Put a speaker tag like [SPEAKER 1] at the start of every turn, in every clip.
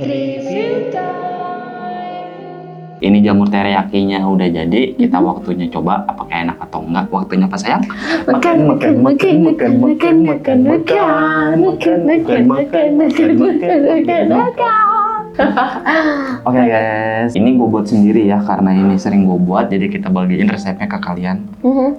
[SPEAKER 1] Review time.
[SPEAKER 2] Ini jamur teriyakinya udah jadi, kita waktunya coba apakah enak atau enggak. Waktunya apa sayang?
[SPEAKER 1] Makan.
[SPEAKER 2] Oke guys, ini gue buat sendiri ya, karena ini sering gue buat, jadi kita bagiin resepnya ke kalian.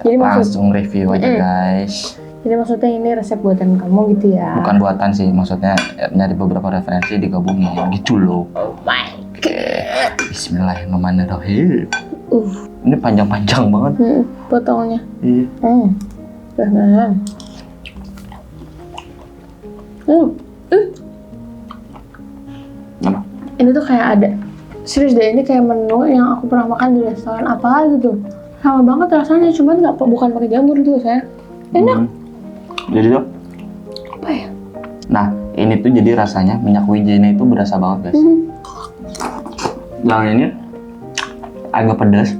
[SPEAKER 1] Jadi
[SPEAKER 2] Langsung review aja guys.
[SPEAKER 1] Jadi maksudnya ini resep buatan kamu gitu ya?
[SPEAKER 2] Bukan buatan sih, maksudnya nyari beberapa referensi digabungin gitu loh.
[SPEAKER 1] Oh my god.
[SPEAKER 2] Bismillahirrahmanirrahim. Ini panjang-panjang banget.
[SPEAKER 1] Potongnya.
[SPEAKER 2] Iya. Apa?
[SPEAKER 1] Ini tuh kayak ada, serius deh, ini kayak menu yang aku pernah makan di restoran apa gitu. Sama banget rasanya, cuman bukan pakai jamur gitu saya. Enak.
[SPEAKER 2] Jadi tuh
[SPEAKER 1] apa ya?
[SPEAKER 2] Nah, ini tuh jadi rasanya minyak wijennya itu berasa banget guys. Yang ini agak pedas.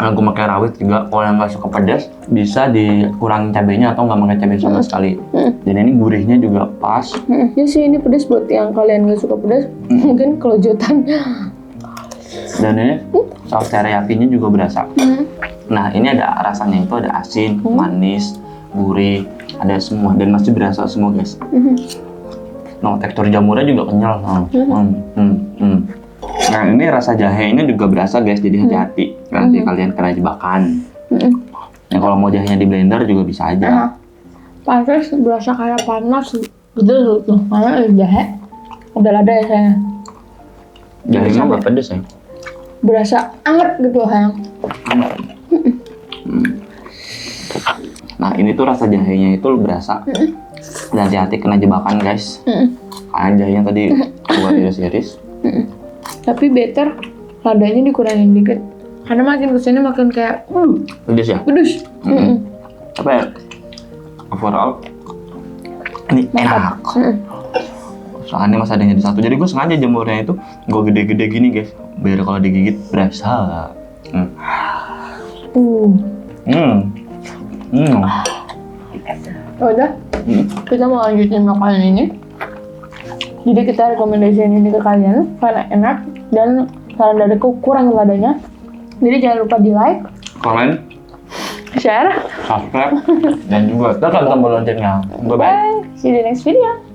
[SPEAKER 2] Aku pakai rawit juga. Kalau yang nggak suka pedas, bisa dikurangin cabenya atau nggak pakai cabai sama sekali. Dan ini gurihnya juga pas.
[SPEAKER 1] Ya sih, ini pedas buat yang kalian nggak suka pedas. Mungkin kelojotan.
[SPEAKER 2] Dan ini saus teriyakinya juga berasa. Nah, ini ada rasanya itu ada asin, manis, gurih, ada semua dan masih berasa semua guys. Nah, tekstur jamurnya juga kenyal. Nah, ini rasa jahe ini juga berasa guys, jadi hati-hati nanti kalian kena jebakan. Nah, kalau mau jahenya di blender juga bisa aja.
[SPEAKER 1] Panas, berasa kayak panas gitu tuh, karena jahe udah lada ya sayang.
[SPEAKER 2] Jahenya nggak pedes ya?
[SPEAKER 1] Berasa anget gitu sayang.
[SPEAKER 2] Nah, ini tuh rasa jahenya itu berasa. Dan hati-hati kena jebakan guys. Karena jahenya tadi keluar iris-iris.
[SPEAKER 1] Tapi better ladanya dikurangin dikit. Karena makin kesini makin kayak
[SPEAKER 2] Pedes ya?
[SPEAKER 1] pedes.
[SPEAKER 2] Apa ya? Overall ini enak. Soalnya masih ada yang jadi satu. Jadi gue sengaja jamurnya itu gue gede-gede gini guys, biar kalau digigit berasa.
[SPEAKER 1] Udah, kita mau lanjutin makanan ini. Jadi kita rekomendasiin ini ke kalian karena enak dan saran dariku kurang ladanya. Jadi jangan lupa di like,
[SPEAKER 2] Comment,
[SPEAKER 1] share,
[SPEAKER 2] subscribe, dan juga tekan tombol loncengnya. Bye-bye.
[SPEAKER 1] bye. See you in the next video.